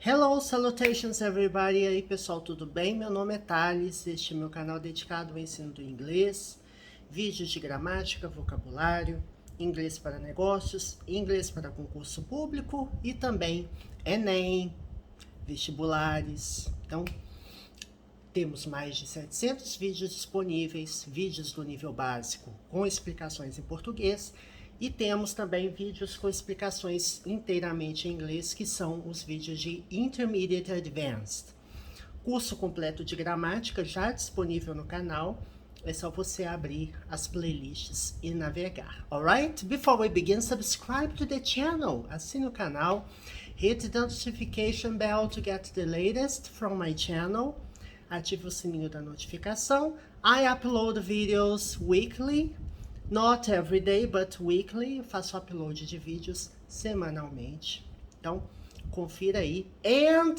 Hello, salutations everybody! E aí pessoal, tudo bem? Meu nome é Thales, este é meu canal dedicado ao ensino do inglês, vídeos de gramática, vocabulário, inglês para negócios, inglês para concurso público e também Enem, vestibulares. Então, temos mais de 700 vídeos disponíveis, vídeos do nível básico com explicações em português e temos também vídeos com explicações inteiramente em inglês, que são os vídeos de Intermediate Advanced. Curso completo de gramática já disponível no canal, é só você abrir as playlists e navegar. Alright? Before we begin, subscribe to the channel, assine o canal, hit the notification bell to get the latest from my channel. Ative o sininho da notificação. I upload videos weekly, not every day, but weekly. Eu faço upload de vídeos semanalmente. Então, confira aí. And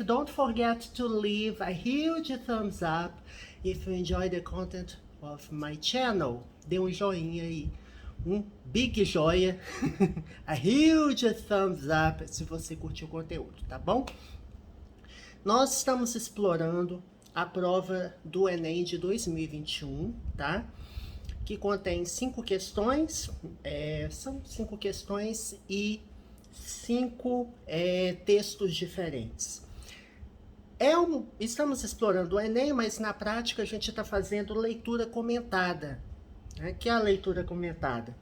don't forget to leave a huge thumbs up if you enjoy the content of my channel. Dê um joinha aí. Um big joia. A huge thumbs up se você curtiu o conteúdo, tá bom? Nós estamos explorando a prova do Enem de 2021, tá? Que contém 5 questões, são 5 questões e 5 textos diferentes. Estamos explorando o Enem, mas na prática a gente está fazendo leitura comentada. Né? Que é a leitura comentada?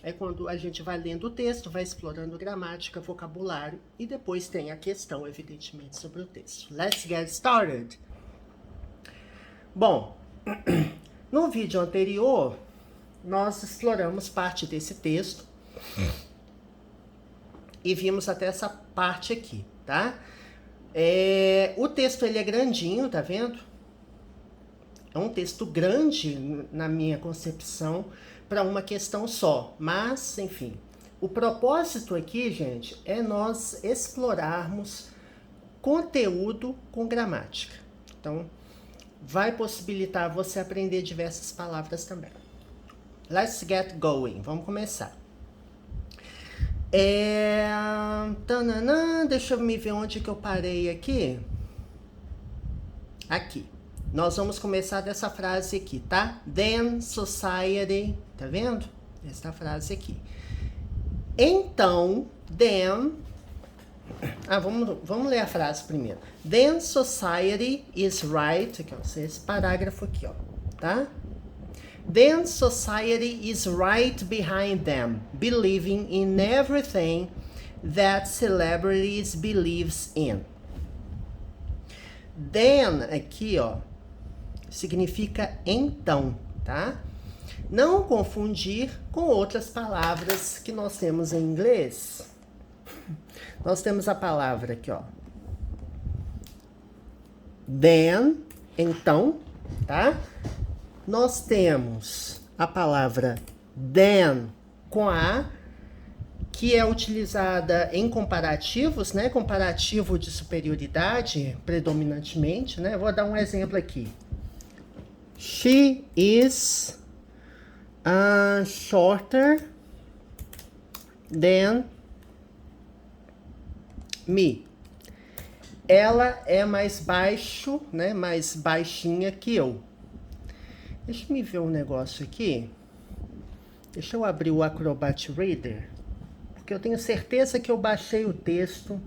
É quando a gente vai lendo o texto, vai explorando gramática, vocabulário e depois tem a questão, evidentemente, sobre o texto. Let's get started! Bom, no vídeo anterior, nós exploramos parte desse texto e vimos até essa parte aqui, tá? O texto, ele é grandinho, tá vendo? É um texto grande, na minha concepção, para uma questão só. Mas, enfim, o propósito aqui, gente, é nós explorarmos conteúdo com gramática. Então, vai possibilitar você aprender diversas palavras também. Let's get going. Vamos começar. Deixa eu me ver onde que eu parei aqui. Aqui. Nós vamos começar dessa frase aqui, tá? Then society, tá vendo? Essa frase aqui. Então, then... vamos ler a frase primeiro. Then society is right... Aqui, ó, esse parágrafo aqui, ó, tá? Then society is right behind them, believing in everything that celebrities believes in. Then, aqui, ó, significa então, tá? Não confundir com outras palavras que nós temos em inglês. Nós temos a palavra aqui, ó. Then, então, tá? Nós temos a palavra then com a, que é utilizada em comparativos, né? Comparativo de superioridade, predominantemente, né? Vou dar um exemplo aqui. She is shorter than me. Ela é mais baixo, né? Mais baixinha que eu. Deixa eu me ver um negócio aqui. Deixa eu abrir o Acrobat Reader, porque eu tenho certeza que eu baixei o texto.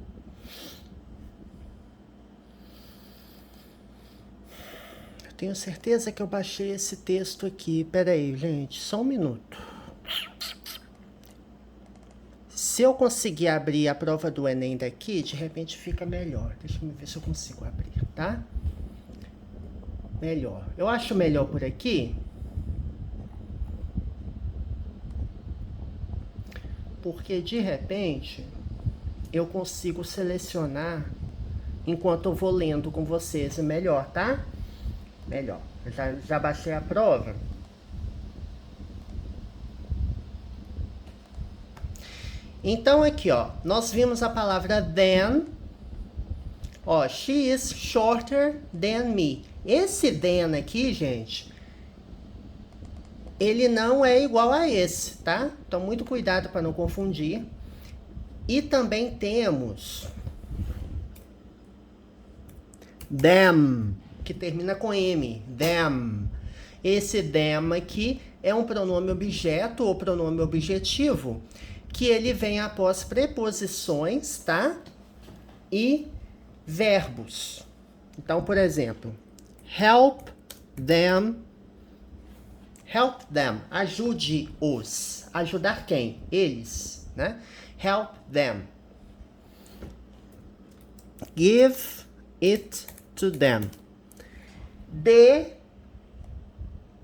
Tenho certeza que eu baixei esse texto aqui. Pera aí, gente, só um minuto. Se eu conseguir abrir a prova do Enem daqui, de repente fica melhor. Deixa eu ver se eu consigo abrir, tá? Melhor. Eu acho melhor por aqui. Porque de repente eu consigo selecionar enquanto eu vou lendo com vocês. É melhor, tá? Melhor. Eu já baixei a prova. Então aqui, ó, nós vimos a palavra then. Ó, she is shorter than me. Esse then aqui, gente, ele não é igual a esse, tá? Então, muito cuidado para não confundir. E também temos them, que termina com M, them. Esse them aqui é um pronome objeto ou pronome objetivo, que ele vem após preposições, tá? E verbos. Então, por exemplo, help them, ajude-os. Ajudar quem? Eles, né? Help them. Give it to them. Dê,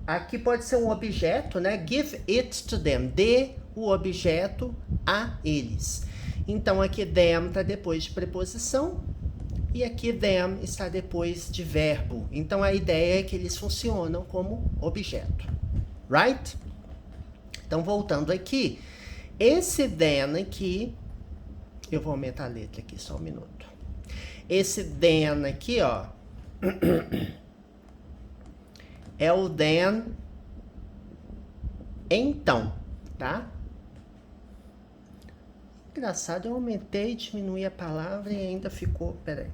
aqui pode ser um objeto, né? Give it to them. Dê o objeto a eles. Então, aqui them está depois de preposição e aqui them está depois de verbo. Então, a ideia é que eles funcionam como objeto. Right? Então, voltando aqui, esse then aqui, eu vou aumentar a letra aqui, só um minuto. Esse then aqui, ó, é o then então, tá? Engraçado, eu aumentei, diminuí a palavra e ainda ficou, peraí.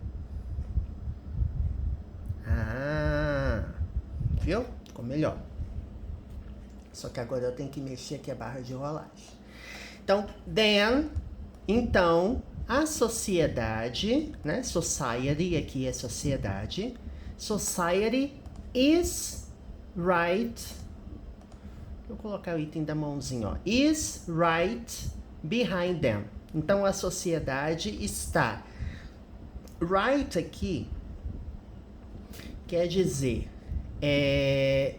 Ah, viu? Ficou melhor. Só que agora eu tenho que mexer aqui a barra de rolagem. Então, then, então, a sociedade, né? Society aqui é sociedade. Society is right. Vou colocar o item da mãozinha, ó. Is right behind them. Então, a sociedade está. Right aqui quer dizer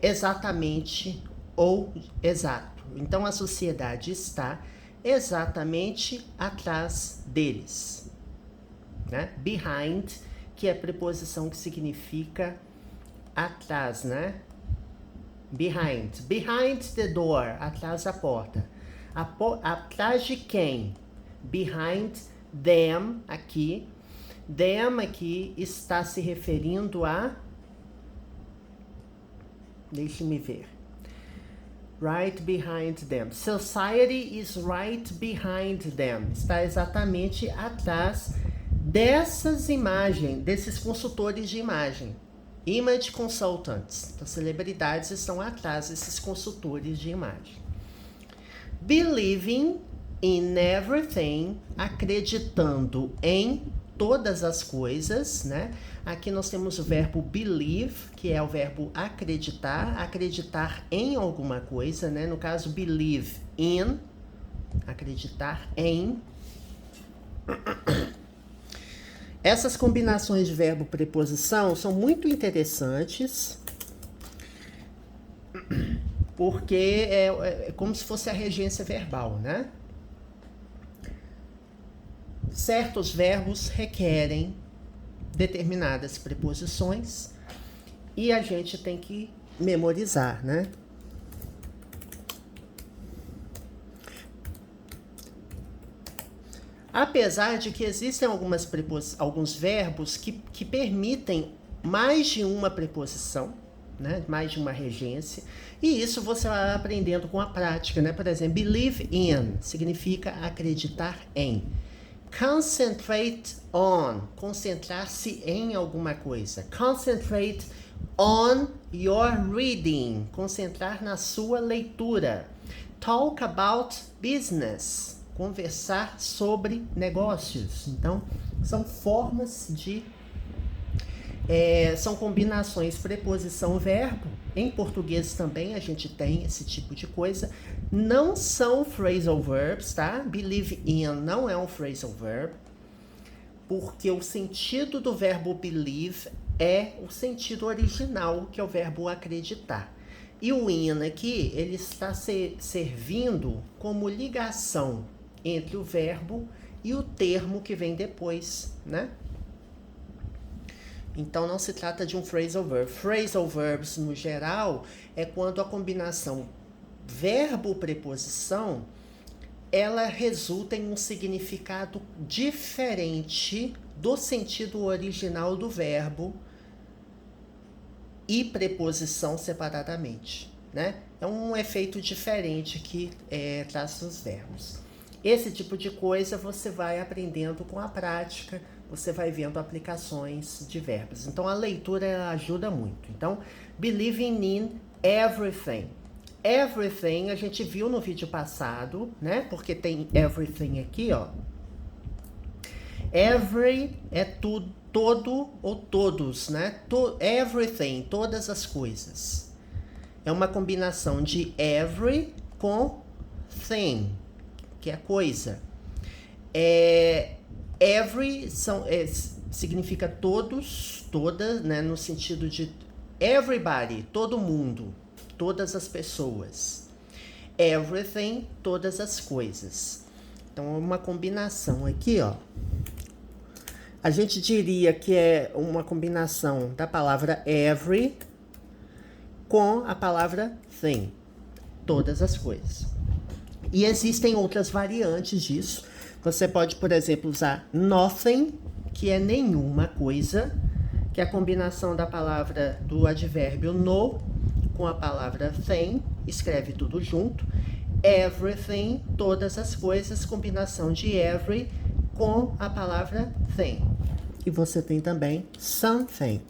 exatamente ou exato. Então, a sociedade está exatamente atrás deles, né? Behind, que é a preposição que significa atrás, né? Behind. Behind the door, atrás da porta. Atrás de quem? Behind them, aqui. Them aqui está se referindo a... Deixe-me ver. Right behind them. Society is right behind them. Está exatamente atrás dessas imagens, desses consultores de imagem. Image consultants. Então, celebridades estão atrás desses consultores de imagem. Believing in everything, acreditando em todas as coisas, né? Aqui nós temos o verbo believe, que é o verbo acreditar, acreditar em alguma coisa, né? No caso, believe in, acreditar em. Essas combinações de verbo preposição são muito interessantes, porque é como se fosse a regência verbal, né? Certos verbos requerem determinadas preposições e a gente tem que memorizar, né? Apesar de que existem alguns verbos que permitem mais de uma preposição, né? Mais de uma regência, e isso você vai aprendendo com a prática, né? Por exemplo, believe in significa acreditar em. Concentrate on, concentrar-se em alguma coisa. Concentrate on your reading, concentrar na sua leitura. Talk about business, conversar sobre negócios. Então, são formas de... são combinações preposição-verbo. Em português também a gente tem esse tipo de coisa. Não são phrasal verbs, tá? Believe in não é um phrasal verb, porque o sentido do verbo believe é o sentido original, que é o verbo acreditar. E o in aqui, ele está servindo como ligação entre o verbo e o termo que vem depois, né? Então, não se trata de um phrasal verb. Phrasal verbs, no geral, é quando a combinação verbo-preposição, ela resulta em um significado diferente do sentido original do verbo e preposição separadamente, né? É um efeito diferente que traz os verbos. Esse tipo de coisa você vai aprendendo com a prática você vai vendo aplicações de verbos. Então, a leitura ela ajuda muito. Então, believing in everything. Everything, a gente viu no vídeo passado, né? Porque tem everything aqui, ó. Every é tudo, todo ou todos, né? Everything, todas as coisas. É uma combinação de every com thing, que é coisa. Every significa todos, toda, né? No sentido de everybody, todo mundo, todas as pessoas. Everything, todas as coisas. Então, é uma combinação aqui, ó. A gente diria que é uma combinação da palavra every com a palavra thing. Todas as coisas. E existem outras variantes disso. Você pode, por exemplo, usar nothing, que é nenhuma coisa, que é a combinação da palavra do advérbio no com a palavra thing, escreve tudo junto. Everything, todas as coisas, combinação de every com a palavra thing. E você tem também something,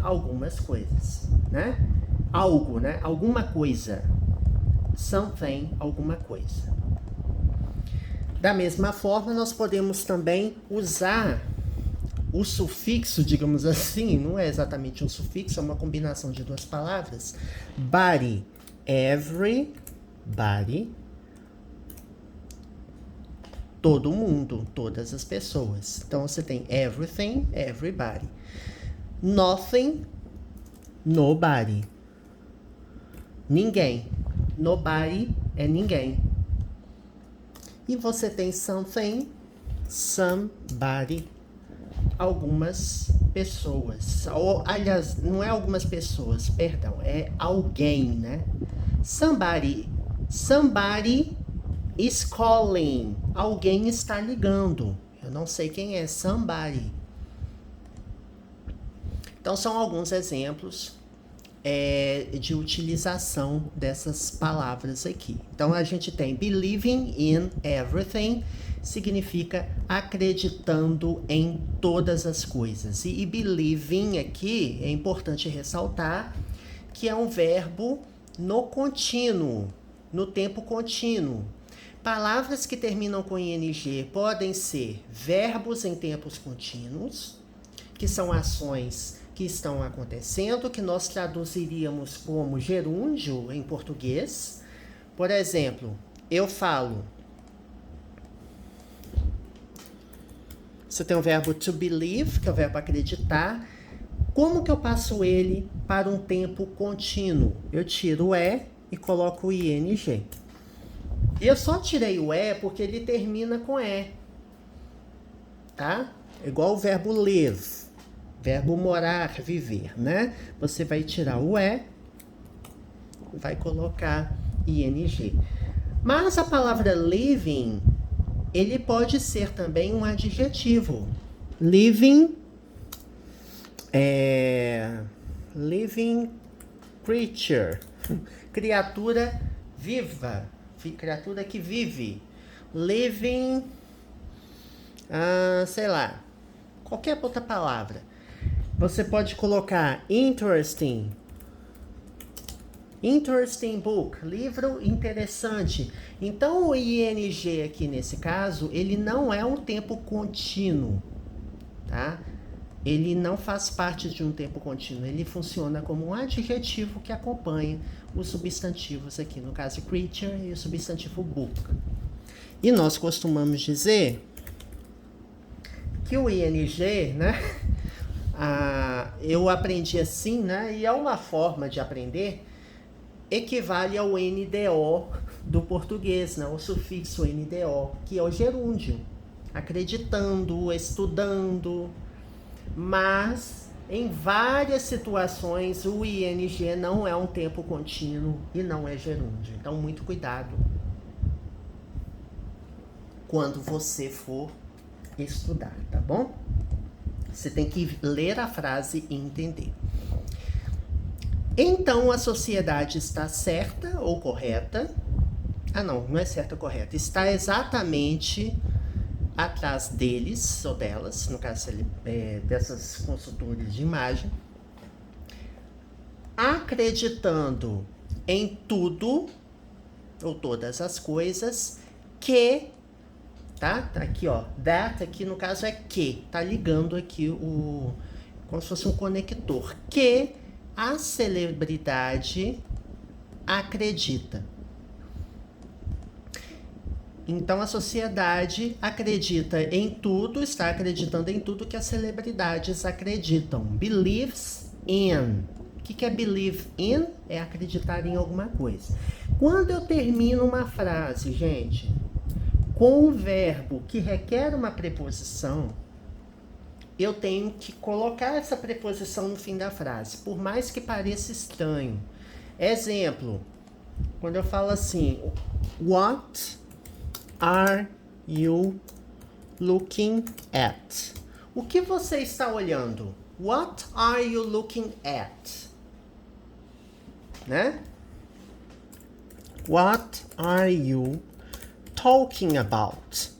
algumas coisas, né? Algo, né? Alguma coisa. Something, alguma coisa. Da mesma forma, nós podemos também usar o sufixo, digamos assim, não é exatamente um sufixo, é uma combinação de duas palavras. Body, everybody, todo mundo, todas as pessoas. Então, você tem everything, everybody. Nothing, nobody. Ninguém. Nobody é ninguém. E você tem something, somebody, algumas pessoas. Ou, aliás, não é algumas pessoas, perdão, é alguém, né? Somebody is calling. Alguém está ligando. Eu não sei quem é somebody. Então, são alguns exemplos de utilização dessas palavras aqui. Então, a gente tem believing in everything, significa acreditando em todas as coisas. E believing aqui, é importante ressaltar, que é um verbo no contínuo, no tempo contínuo. Palavras que terminam com ing podem ser verbos em tempos contínuos, que são ações que estão acontecendo, que nós traduziríamos como gerúndio em português. Por exemplo, eu falo. Você tem o verbo to believe, que é o verbo acreditar. Como que eu passo ele para um tempo contínuo? Eu tiro o e coloco o ing. Eu só tirei o porque ele termina com tá? Igual o verbo live. Verbo morar, viver, né? Você vai tirar o vai colocar ing. Mas a palavra living, ele pode ser também um adjetivo. Living, living creature, criatura viva, criatura que vive. Living, sei lá, qualquer outra palavra. Você pode colocar interesting book, livro interessante. Então, o ing aqui nesse caso, ele não é um tempo contínuo, tá? Ele não faz parte de um tempo contínuo, ele funciona como um adjetivo que acompanha os substantivos aqui, no caso creature e o substantivo book. E nós costumamos dizer que o ing, né? Eu aprendi assim, né? E é uma forma de aprender, equivale ao NDO do português, né? O sufixo NDO, que é o gerúndio. Acreditando, estudando. Mas, em várias situações, o ing não é um tempo contínuo e não é gerúndio. Então, muito cuidado quando você for estudar, tá bom? Você tem que ler a frase e entender. Então, a sociedade está certa ou correta? Não é certa ou correta. Está exatamente atrás deles ou delas, no caso dessas consultoras de imagem, acreditando em tudo ou todas as coisas que, tá aqui, ó, that aqui no caso é que, tá ligando aqui como se fosse um conector, que a celebridade acredita. Então a sociedade acredita em tudo, está acreditando em tudo que as celebridades acreditam. Believes in. O que é believe in? É acreditar em alguma coisa. Quando eu termino uma frase, gente, com um verbo que requer uma preposição, eu tenho que colocar essa preposição no fim da frase, por mais que pareça estranho. Exemplo, quando eu falo assim, what are you looking at? O que você está olhando? What are you looking at? Né? What are you talking about?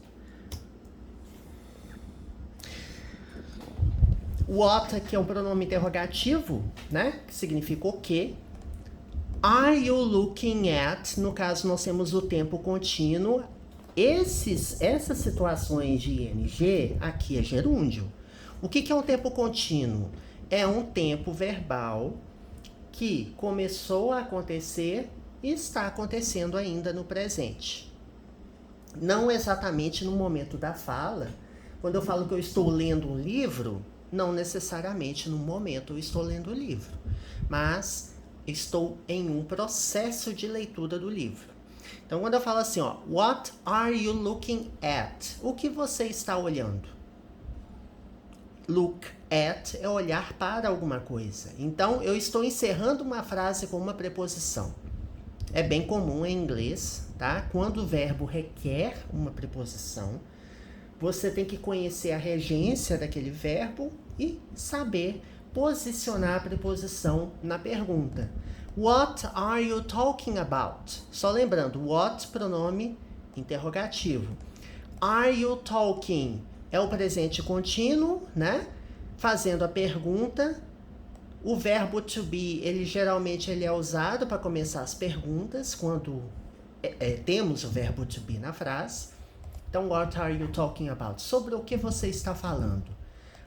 What aqui é um pronome interrogativo, né? Que significa o quê? Are you looking at? No caso, nós temos o tempo contínuo. Essas situações de ing, aqui é gerúndio. O que é um tempo contínuo? É um tempo verbal que começou a acontecer e está acontecendo ainda no presente. Não exatamente no momento da fala. Quando eu falo que eu estou lendo um livro, não necessariamente no momento eu estou lendo o livro, mas estou em um processo de leitura do livro. Então, quando eu falo assim, ó, what are you looking at? O que você está olhando? Look at é olhar para alguma coisa. Então, eu estou encerrando uma frase com uma preposição. É bem comum em inglês, tá? Quando o verbo requer uma preposição, você tem que conhecer a regência daquele verbo e saber posicionar a preposição na pergunta. What are you talking about? Só lembrando, what, pronome interrogativo. Are you talking? É o presente contínuo, né? Fazendo a pergunta. O verbo to be, geralmente é usado para começar as perguntas, quando temos o verbo to be na frase. Então, what are you talking about? Sobre o que você está falando.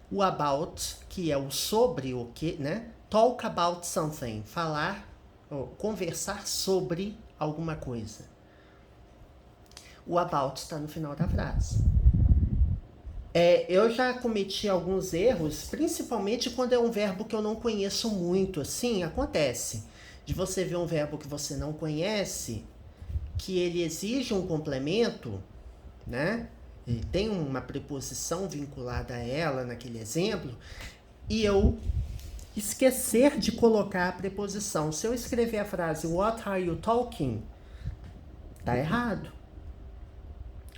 O about, que é o sobre o que, né? Talk about something, falar, ou conversar sobre alguma coisa. O about está no final da frase. Eu já cometi alguns erros, principalmente quando é um verbo que eu não conheço muito, assim, acontece. De você ver um verbo que você não conhece, que ele exige um complemento, né? Ele tem uma preposição vinculada a ela naquele exemplo, e eu esquecer de colocar a preposição. Se eu escrever a frase what are you talking, tá errado.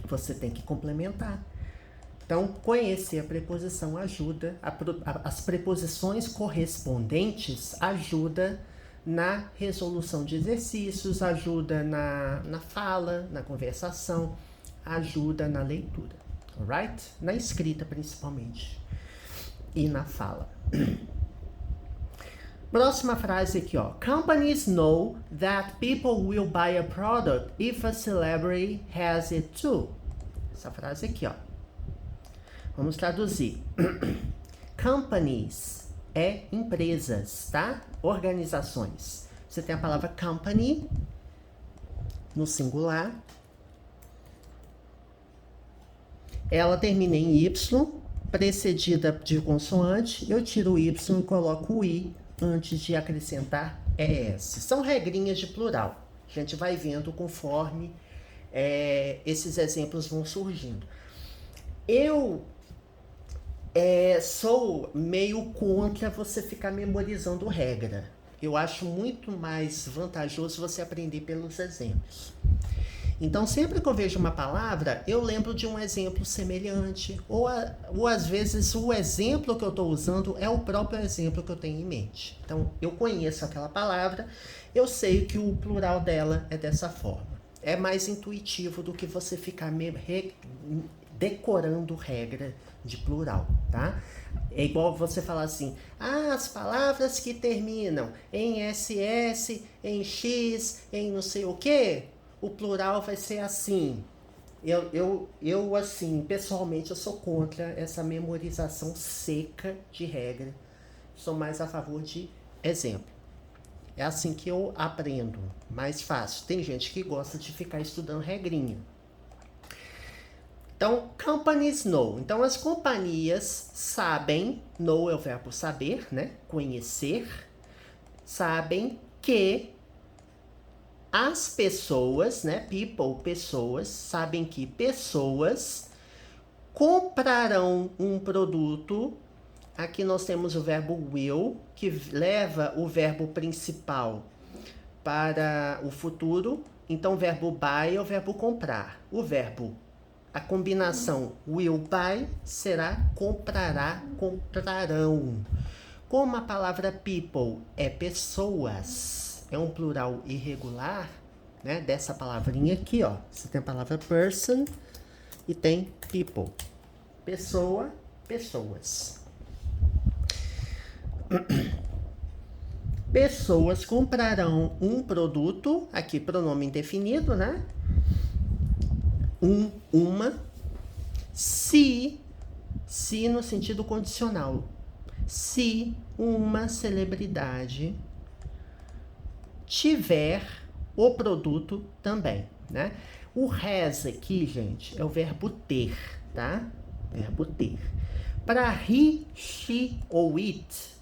Você tem que complementar. Então, conhecer a preposição ajuda, as preposições correspondentes ajuda na resolução de exercícios, ajuda na fala, na conversação, ajuda na leitura, alright? Na escrita, principalmente, e na fala. Próxima frase aqui, ó. Companies know that people will buy a product if a celebrity has it too. Essa frase aqui, ó. Vamos traduzir. Companies é empresas, tá? Organizações. Você tem a palavra company no singular. Ela termina em Y, precedida de consoante. Eu tiro o Y e coloco o I antes de acrescentar ES. São regrinhas de plural. A gente vai vendo conforme esses exemplos vão surgindo. Eu sou meio contra você ficar memorizando regra. Eu acho muito mais vantajoso você aprender pelos exemplos. Então, sempre que eu vejo uma palavra, eu lembro de um exemplo semelhante. Ou às vezes, o exemplo que eu estou usando é o próprio exemplo que eu tenho em mente. Então, eu conheço aquela palavra, eu sei que o plural dela é dessa forma. É mais intuitivo do que você ficar decorando regra de plural, tá? É igual você falar assim, as palavras que terminam em SS, em X, em não sei o quê, o plural vai ser assim. Eu assim, pessoalmente, eu sou contra essa memorização seca de regra. Sou mais a favor de exemplo. É assim que eu aprendo, mais fácil. Tem gente que gosta de ficar estudando regrinha. Então, companies know. Então, as companhias sabem, know é o verbo saber, né? Conhecer. Sabem que as pessoas, né? People, pessoas, sabem que pessoas comprarão um produto. Aqui nós temos o verbo will, que leva o verbo principal para o futuro. Então, o verbo buy é o verbo comprar. A combinação will buy será comprará, comprarão. Como a palavra people é pessoas, é um plural irregular, né? Dessa palavrinha aqui, ó. Você tem a palavra person e tem people. Pessoa, pessoas. Pessoas comprarão um produto, aqui pronome indefinido, né? Uma, se no sentido condicional, se uma celebridade tiver o produto também, né? O has aqui, gente, é o verbo ter, tá? Verbo ter. Para he, she ou it,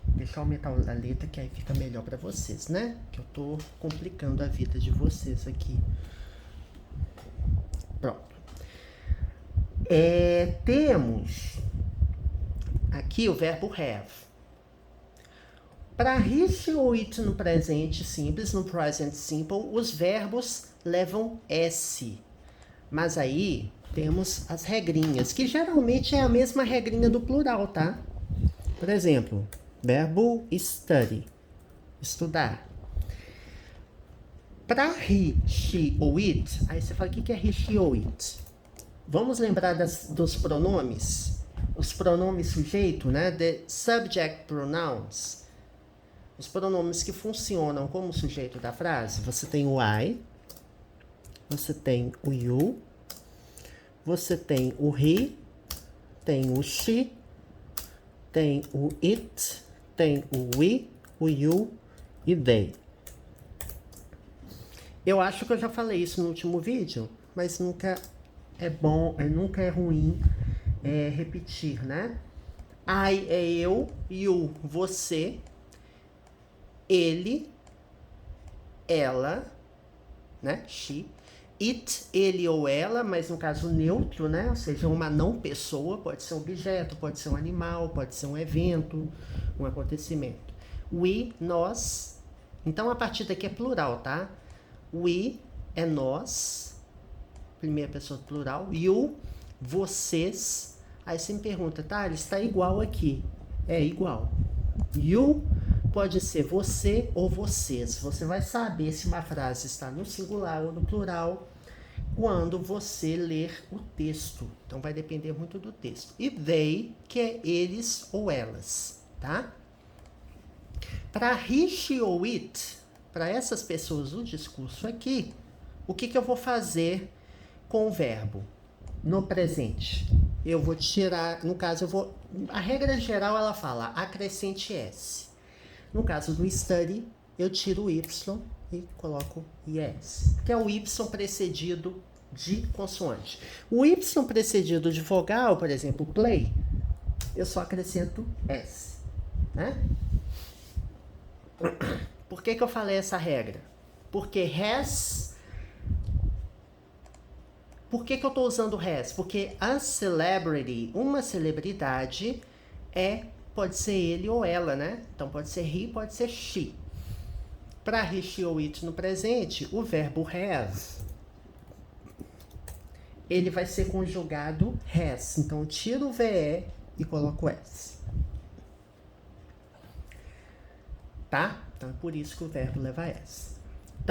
deixa eu aumentar a letra que aí fica melhor para vocês, né? Que eu tô complicando a vida de vocês aqui. Pronto. Temos aqui o verbo have. Para he, she ou it no presente simples, no present simple, os verbos levam S. Mas aí temos as regrinhas, que geralmente é a mesma regrinha do plural, tá? Por exemplo, verbo study, estudar. Para he, she ou it, aí você fala, o que é he, she ou it? Vamos lembrar dos pronomes? Os pronomes sujeito, né? The subject pronouns. Os pronomes que funcionam como sujeito da frase. Você tem o I, você tem o you, você tem o he, tem o she, tem o it, tem o we, o you e they. Eu acho que eu já falei isso no último vídeo, mas nunca é bom, nunca é ruim repetir, né? I é eu, you, você, ele, ela, né? She. It, ele ou ela, mas no caso neutro, né? Ou seja, uma não pessoa, pode ser um objeto, pode ser um animal, pode ser um evento, um acontecimento. We, nós. Então a partir daqui é plural, tá? We é nós, primeira pessoa do plural. You, vocês. Aí você me pergunta, tá, ele está igual aqui. É igual. You pode ser você ou vocês. Você vai saber se uma frase está no singular ou no plural quando você ler o texto. Então vai depender muito do texto. E they, que é eles ou elas, tá? Para he, she ou it, para essas pessoas do discurso aqui, o que eu vou fazer com o verbo? No presente, eu vou tirar, no caso, a regra geral ela fala acrescente S. No caso do study, eu tiro o Y e coloco IS, que é o Y precedido de consoante. O Y precedido de vogal, por exemplo, play, eu só acrescento S, né? Por que eu falei essa regra? Porque has... Por que eu estou usando has? Porque a celebrity, uma celebridade, pode ser ele ou ela, né? Então pode ser he, pode ser she. Para he, she ou it no presente, o verbo have, ele vai ser conjugado has. Então eu tiro o VE e coloco S. Tá? Então é por isso que o verbo leva S.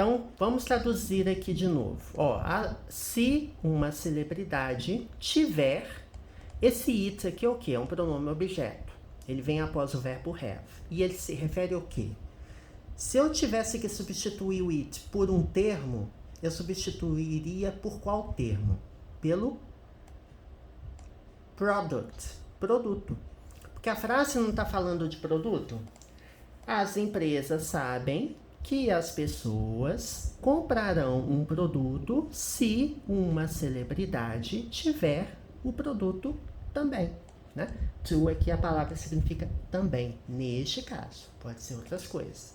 Então, vamos traduzir aqui de novo. Ó, se uma celebridade tiver, esse it aqui é o quê? É um pronome objeto. Ele vem após o verbo have. E ele se refere ao quê? Se eu tivesse que substituir o it por um termo, eu substituiria por qual termo? Pelo product, produto. Porque a frase não está falando de produto? As empresas sabem que as pessoas comprarão um produto se uma celebridade tiver o produto também, né? To aqui a palavra significa também, neste caso. Pode ser outras coisas.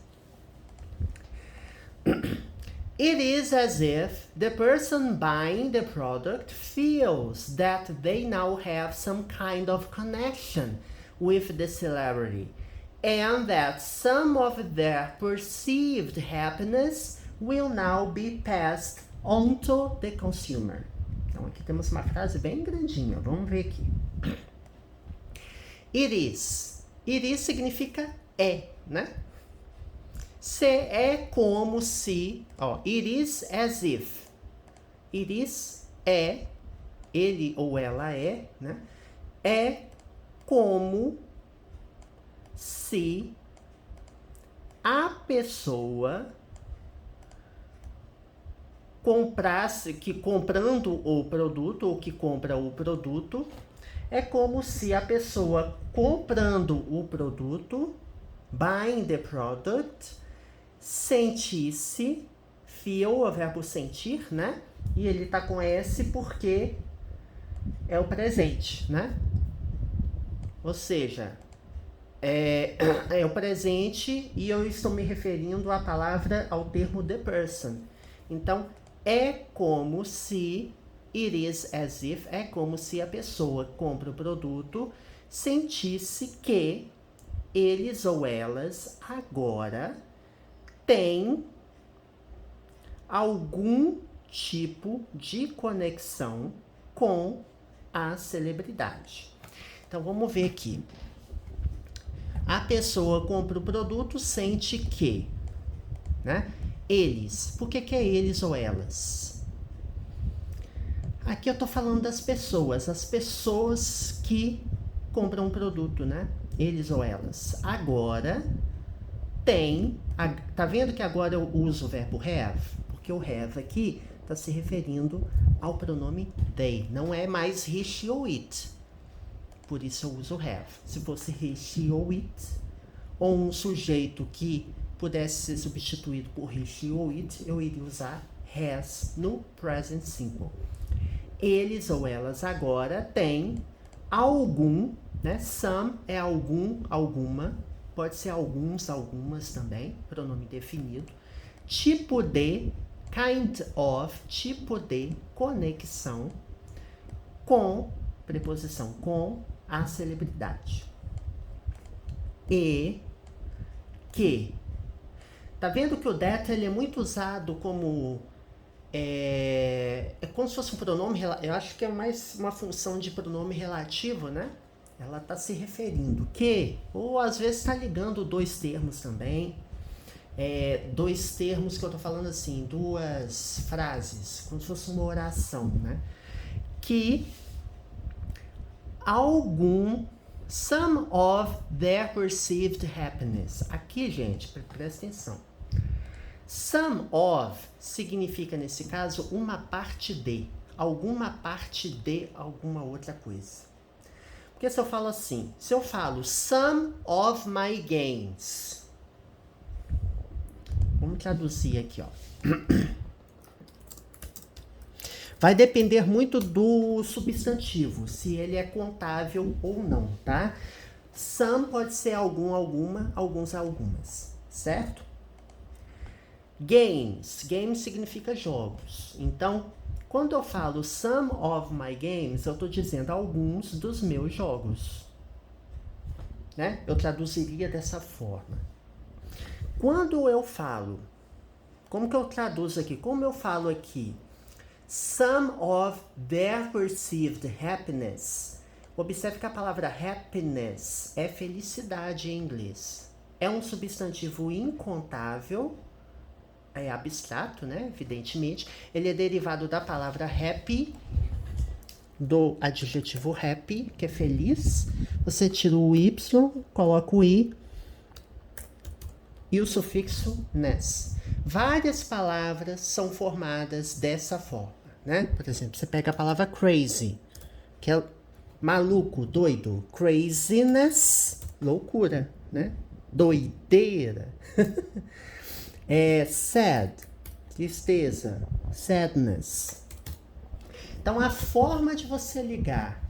It is as if the person buying the product feels that they now have some kind of connection with the celebrity, and that some of their perceived happiness will now be passed on to the consumer. Então aqui temos uma frase bem grandinha, vamos ver aqui. It is. It is significa é, né? Se é como se, ó, it is as if. It is é, ele ou ela é, né? É como se a pessoa comprasse, que comprando o produto, ou que compra o produto, é como se a pessoa comprando o produto, buying the product, sentisse, feel, o verbo sentir, né? E ele tá com S porque é o presente, né? Ou seja, é o presente e eu estou me referindo à palavra, ao termo the person. Então, é como se, it is as if, é como se a pessoa compra o produto, sentisse que eles ou elas agora têm algum tipo de conexão com a celebridade. Então, vamos ver aqui. A pessoa compra o produto, sente que, né? Eles. Por que é eles ou elas? Aqui eu tô falando das pessoas. As pessoas que compram um produto, né? Eles ou elas. Agora, tem... Tá vendo que agora eu uso o verbo have? Porque o have aqui tá se referindo ao pronome they. Não é mais he, she ou it. Por isso eu uso have. Se fosse he, she ou it, ou um sujeito que pudesse ser substituído por he, she ou it, eu iria usar has no present simple. Eles ou elas agora têm algum, né? Some é algum, alguma, pode ser alguns, algumas também, pronome definido, tipo de, kind of, tipo de conexão com, preposição com, a celebridade. E que. Tá vendo que o that ele é muito usado como... É como se fosse um pronome... Eu acho que é mais uma função de pronome relativo, né? Ela tá se referindo que... Ou às vezes tá ligando dois termos também. Dois termos que eu tô falando assim, duas frases, como se fosse uma oração, né? Que some of their perceived happiness. Aqui, gente, presta atenção. Some of significa, nesse caso, uma parte de. Alguma parte de alguma outra coisa. Porque se eu falo assim, se eu falo some of my gains. Vamos traduzir aqui, ó. Vai depender muito do substantivo, se ele é contável ou não, tá? Some pode ser algum, alguma, alguns, algumas, certo? Games. Games significa jogos. Então, quando eu falo some of my games, eu estou dizendo alguns dos meus jogos, né? Eu traduziria dessa forma. Quando eu falo, como que eu traduzo aqui? Como eu falo aqui? Some of their perceived happiness. Observe que a palavra happiness é felicidade em inglês. É um substantivo incontável é abstrato, né? Evidentemente. Ele é derivado da palavra happy, do adjetivo happy, que é feliz. Você tira o Y, coloca o I e o sufixo ness. Várias palavras são formadas dessa forma, né? Por exemplo, você pega a palavra crazy, que é maluco, doido. Craziness, loucura, né? Doideira. Sad, tristeza. Sadness. Então, a forma de você ligar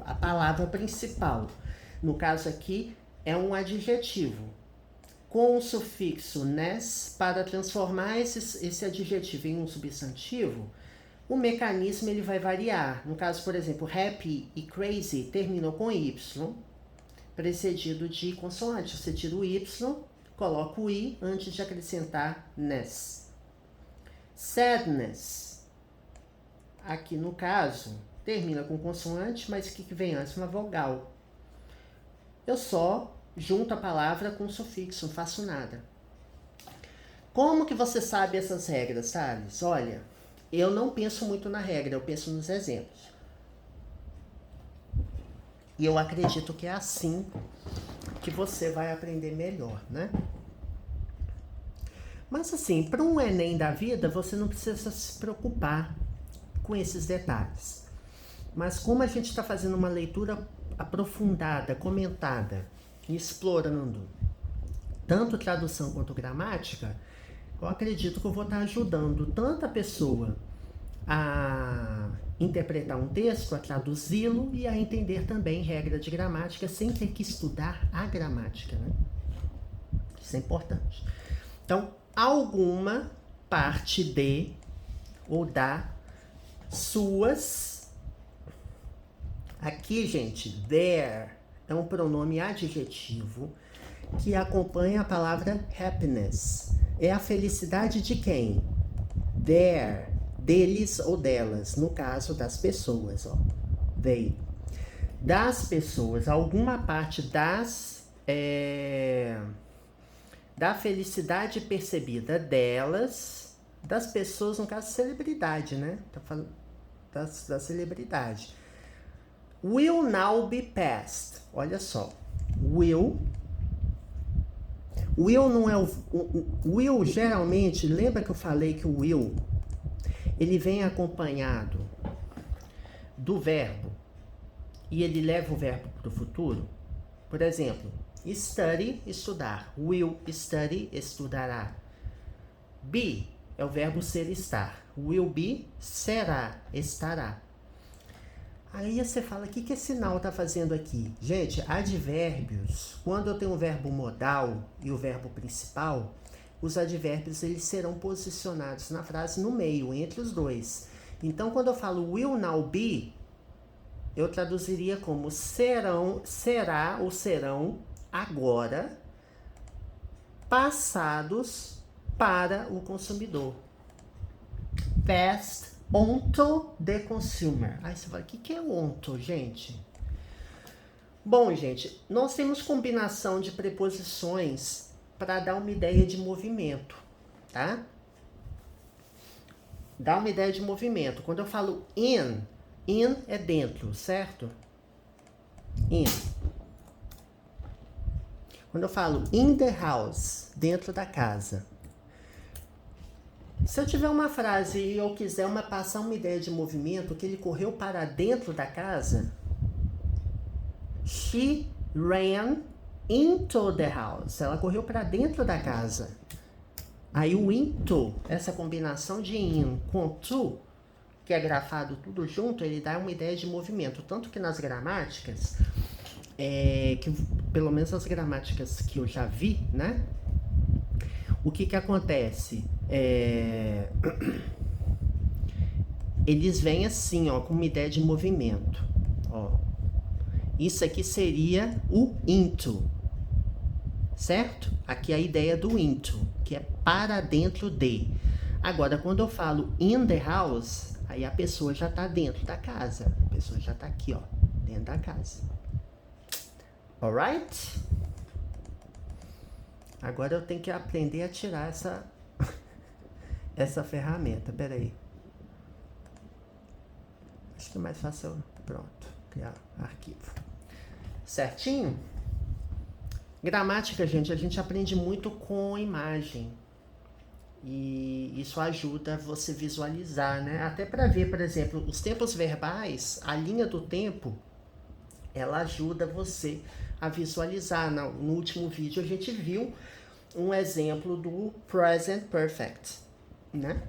a palavra principal, no caso aqui, é um adjetivo, com o sufixo ness, para transformar esse adjetivo em um substantivo, o mecanismo ele vai variar. No caso, por exemplo, happy e crazy terminam com Y, precedido de consoante. Você tira o Y, coloca o I antes de acrescentar ness. Sadness, aqui no caso, termina com consoante, mas o que vem antes? Uma vogal. Eu só junto a palavra com sufixo, não faço nada. Como que você sabe essas regras, Thales? Olha, eu não penso muito na regra, eu penso nos exemplos. E eu acredito que é assim que você vai aprender melhor, né? Mas assim, para um Enem da vida, você não precisa se preocupar com esses detalhes. Mas como a gente está fazendo uma leitura aprofundada, comentada, explorando tanto tradução quanto gramática, eu acredito que eu vou estar ajudando tanto a pessoa a interpretar um texto, a traduzi-lo e a entender também regra de gramática sem ter que estudar a gramática, né? Isso é importante. Então, alguma parte de ou da suas. Aqui, gente, there é um pronome adjetivo que acompanha a palavra happiness. É a felicidade de quem? Their, deles ou delas, no caso das pessoas, ó. They. Das pessoas, alguma parte da felicidade percebida delas, das pessoas, no caso, celebridade, né? Tá falando da celebridade. Will now be passed. Olha só. Will não é o will geralmente, lembra que eu falei que o will ele vem acompanhado do verbo e ele leva o verbo para o futuro? Por exemplo, study, estudar. Will study, estudará. Be é o verbo ser, estar. Will be, será, estará. Aí você fala, o que esse now está fazendo aqui? Gente, advérbios, quando eu tenho o verbo modal e o verbo principal, os advérbios eles serão posicionados na frase no meio, entre os dois. Então, quando eu falo will now be, eu traduziria como serão, será ou serão agora passados para o consumidor. Passed onto the consumer. Aí você fala, o que é onto, gente? Bom, gente, nós temos combinação de preposições para dar uma ideia de movimento, tá? Dá uma ideia de movimento. Quando eu falo in é dentro, certo? In. Quando eu falo in the house, dentro da casa. Se eu tiver uma frase e eu quiser passar uma ideia de movimento, que ele correu para dentro da casa, she ran into the house. Ela correu para dentro da casa. Aí o into, essa combinação de in com to, que é grafado tudo junto, ele dá uma ideia de movimento. Tanto que nas gramáticas, que pelo menos as gramáticas que eu já vi, né? O que acontece? Eles vêm assim, ó, com uma ideia de movimento. Ó. Isso aqui seria o into, certo? Aqui é a ideia do into, que é para dentro de. Agora, quando eu falo in the house, aí a pessoa já está dentro da casa. A pessoa já está aqui, ó, dentro da casa. Alright? Agora eu tenho que aprender a tirar essa ferramenta. Pera aí. Acho que é mais fácil. Pronto. Criar arquivo. Certinho? Gramática, gente, a gente aprende muito com imagem. E isso ajuda você visualizar, né? Até para ver, por exemplo, os tempos verbais, a linha do tempo, ela ajuda você a visualizar. No último vídeo a gente viu um exemplo do present perfect, né?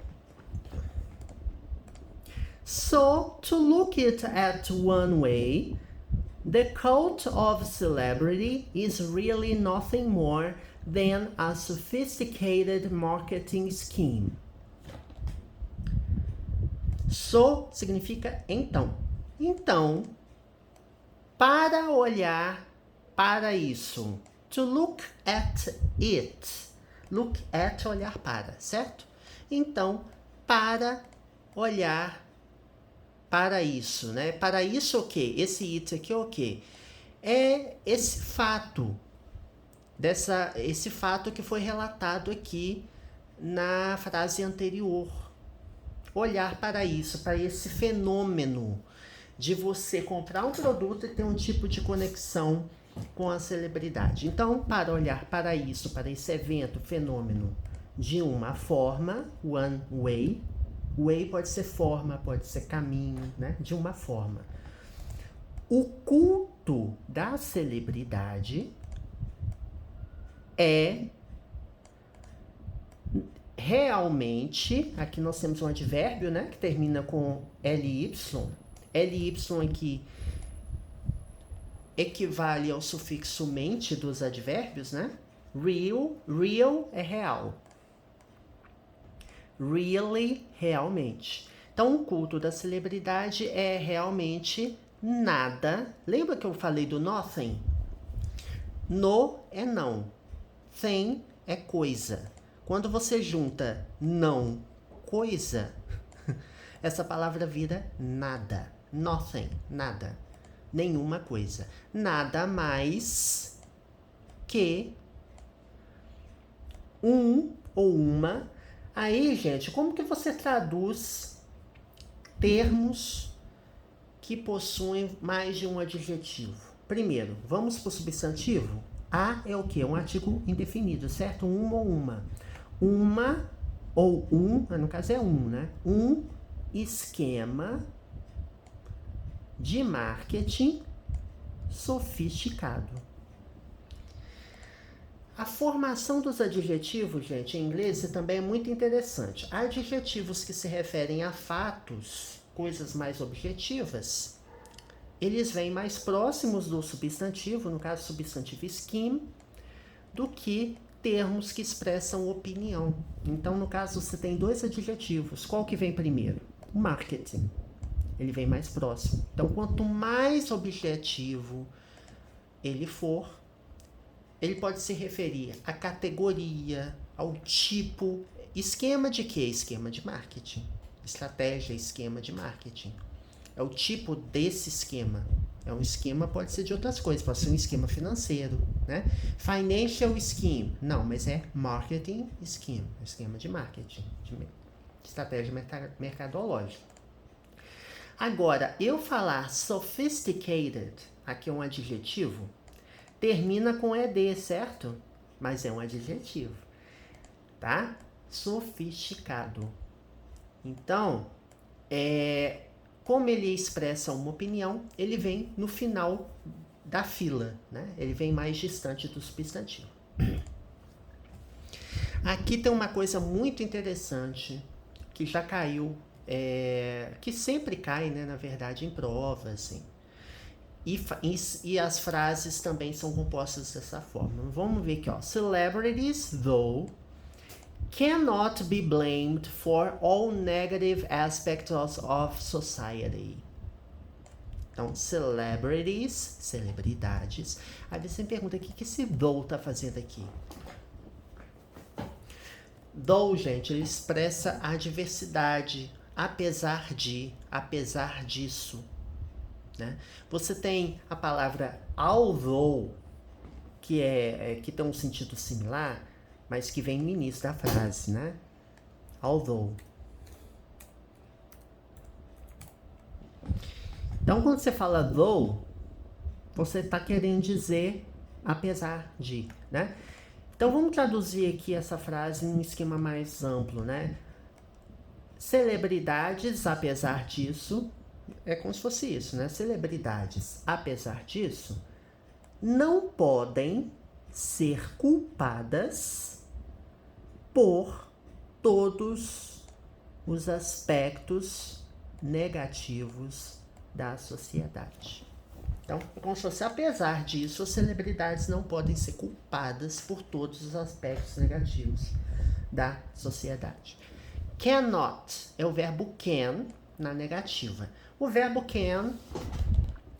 So, to look it at one way, the cult of celebrity is really nothing more than a sophisticated marketing scheme. So significa então. Então, para olhar para isso. To look at it. Look at, olhar para, certo? Então, para olhar para isso, né? Para isso o quê? Esse it aqui é o quê? É esse fato. Esse fato que foi relatado aqui na frase anterior. Olhar para isso, para esse fenômeno de você comprar um produto e ter um tipo de conexão com a celebridade. Então, para olhar para isso, para esse evento, fenômeno, de uma forma, one way. Way pode ser forma, pode ser caminho, né? De uma forma. O culto da celebridade é realmente, aqui nós temos um advérbio, né, que termina com ly. Ly aqui equivale ao sufixo mente dos advérbios, né? Real é real. Really, realmente. Então, o culto da celebridade é realmente nada. Lembra que eu falei do nothing? No é não. Thing é coisa. Quando você junta não, coisa, essa palavra vira nada. Nothing, nada. Nenhuma coisa. Nada mais que um ou uma. Aí, gente, como que você traduz termos que possuem mais de um adjetivo? Primeiro, vamos para o substantivo. A é o quê? Um artigo indefinido, certo? Um ou uma. Uma ou um, no caso é um, né? Um esquema de marketing sofisticado. A formação dos adjetivos, gente, em inglês também é muito interessante. Adjetivos que se referem a fatos, coisas mais objetivas, eles vêm mais próximos do substantivo, no caso substantivo scheme, do que termos que expressam opinião. Então, no caso, você tem dois adjetivos. Qual que vem primeiro? O marketing. Ele vem mais próximo. Então, quanto mais objetivo ele for, ele pode se referir à categoria, ao tipo. Esquema de quê? Esquema de marketing. Estratégia, esquema de marketing. É o tipo desse esquema. É um esquema, pode ser de outras coisas, pode ser um esquema financeiro, né? Financial scheme. Não, mas é marketing scheme. Esquema de marketing, de estratégia mercadológica. Agora, eu falar sophisticated, aqui é um adjetivo, termina com ed, certo? Mas é um adjetivo, tá? Sofisticado. Então, como ele expressa uma opinião, ele vem no final da fila, né? Ele vem mais distante do substantivo. Aqui tem uma coisa muito interessante que já caiu, que sempre cai, né, na verdade, em provas, assim. E as frases também são compostas dessa forma. Vamos ver aqui, ó. Celebrities, though, cannot be blamed for all negative aspects of society. Então, celebridades. Aí você me pergunta, o que esse though tá fazendo aqui? Though, gente, ele expressa a diversidade, apesar disso. Né? Você tem a palavra although, que tem um sentido similar, mas que vem no início da frase, né? Although. Então, quando você fala though, você está querendo dizer apesar de, né? Então, vamos traduzir aqui essa frase em um esquema mais amplo, né? Celebridades, apesar disso, é como se fosse isso, né? Celebridades, apesar disso, não podem ser culpadas por todos os aspectos negativos da sociedade. Então, como se fosse, apesar disso, as celebridades não podem ser culpadas por todos os aspectos negativos da sociedade. Cannot é o verbo can na negativa. O verbo can,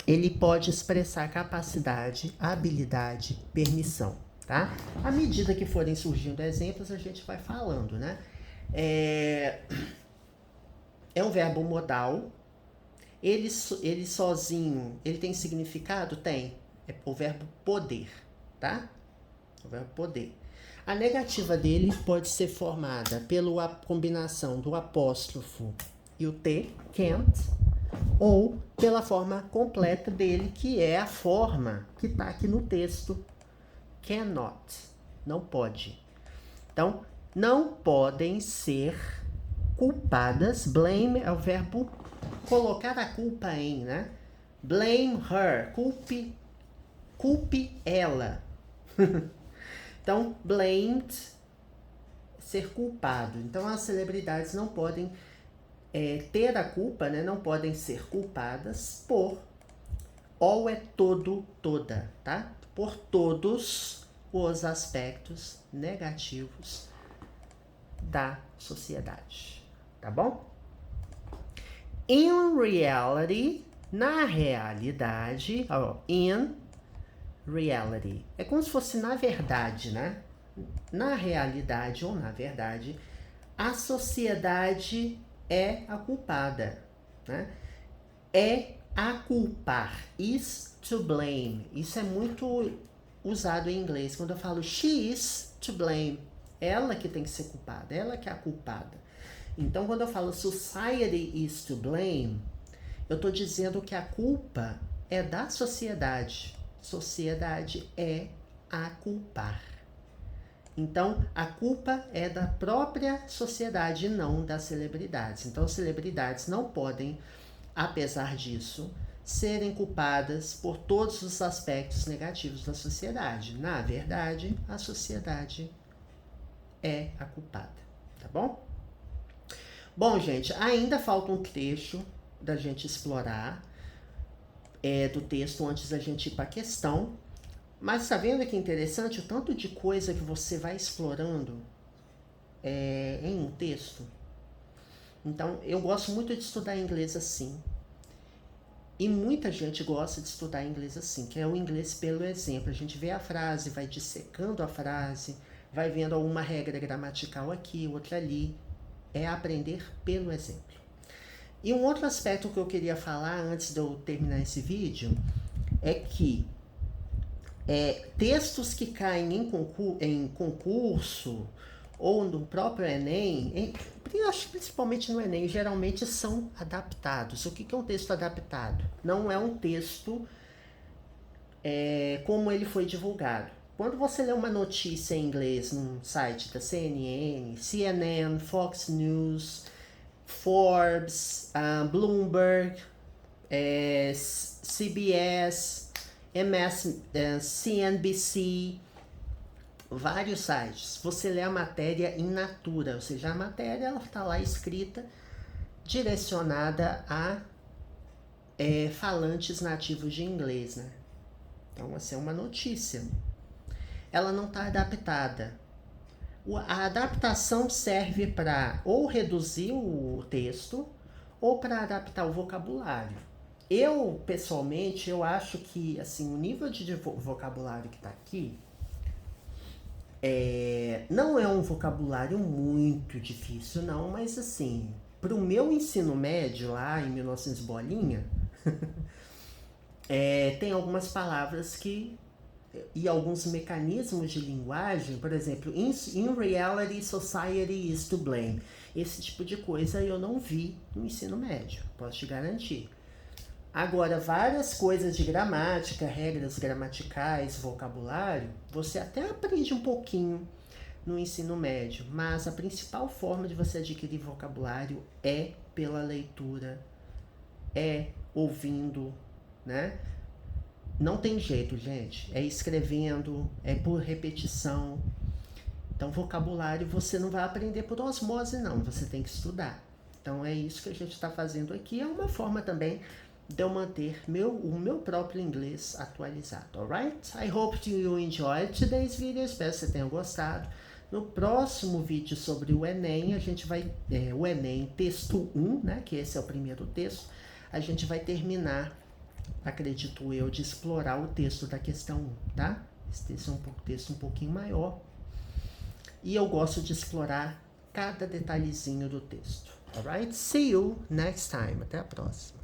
ele pode expressar capacidade, habilidade, permissão, tá? À medida que forem surgindo exemplos, a gente vai falando, né? É um verbo modal. Ele sozinho, ele tem significado? Tem. É o verbo poder, tá? O verbo poder. A negativa dele pode ser formada pela combinação do apóstrofo e o T, can't, ou pela forma completa dele, que é a forma que está aqui no texto, cannot, não pode. Então, não podem ser culpadas, blame é o verbo colocar a culpa em, né? Blame her, culpe ela. Então, blamed, ser culpado. Então, as celebridades não podem ter a culpa, né? Não podem ser culpadas por, all é todo, toda, tá? Por todos os aspectos negativos da sociedade, tá bom? In reality, na realidade, in reality, é como se fosse na verdade, né? Na realidade ou na verdade, a sociedade é a culpada, né? É a culpar, is to blame. Isso é muito usado em inglês. Quando eu falo she is to blame, ela que tem que ser culpada, ela que é a culpada. Então, quando eu falo society is to blame, eu estou dizendo que a culpa é da sociedade. Sociedade é a culpar. Então, a culpa é da própria sociedade, não das celebridades. Então, as celebridades não podem, apesar disso, serem culpadas por todos os aspectos negativos da sociedade. Na verdade, a sociedade é a culpada, tá bom? Bom, gente, ainda falta um trecho da gente explorar do texto antes da gente ir para a questão. Mas tá vendo que interessante o tanto de coisa que você vai explorando em um texto? Então, eu gosto muito de estudar inglês assim. E muita gente gosta de estudar inglês assim, que é o inglês pelo exemplo. A gente vê a frase, vai dissecando a frase, vai vendo alguma regra gramatical aqui, outra ali. É aprender pelo exemplo. E um outro aspecto que eu queria falar antes de eu terminar esse vídeo é que textos que caem em concurso ou no próprio Enem, acho que principalmente no Enem, geralmente são adaptados. O que é um texto adaptado? Não é um texto como ele foi divulgado. Quando você lê uma notícia em inglês num site da CNN, CNN, Fox News, Forbes, Bloomberg, CBS, CNBC, vários sites. Você lê a matéria in natura, ou seja, a matéria ela está lá escrita, direcionada a falantes nativos de inglês, né? Então, essa é uma notícia. Ela não está adaptada. A adaptação serve para ou reduzir o texto ou para adaptar o vocabulário. Eu, pessoalmente, eu acho que assim, o nível de vocabulário que está aqui não é um vocabulário muito difícil, não, mas assim, para o meu ensino médio lá em 1900 bolinha, tem algumas palavras que e alguns mecanismos de linguagem, por exemplo, in reality, society is to blame. Esse tipo de coisa eu não vi no ensino médio, posso te garantir. Agora, várias coisas de gramática, regras gramaticais, vocabulário, você até aprende um pouquinho no ensino médio, mas a principal forma de você adquirir vocabulário é pela leitura, é ouvindo, né? Não tem jeito, gente. É escrevendo, é por repetição. Então, vocabulário você não vai aprender por osmose, não. Você tem que estudar. Então, é isso que a gente está fazendo aqui. É uma forma também de eu manter o meu próprio inglês atualizado, alright? I hope you enjoyed today's video. Espero que você tenha gostado. No próximo vídeo sobre o Enem, a gente vai... o Enem texto 1, né? Que esse é o primeiro texto. A gente vai terminar, acredito eu, de explorar o texto da questão 1, tá? Esse texto é um texto um pouquinho maior. E eu gosto de explorar cada detalhezinho do texto. Alright? See you next time. Até a próxima.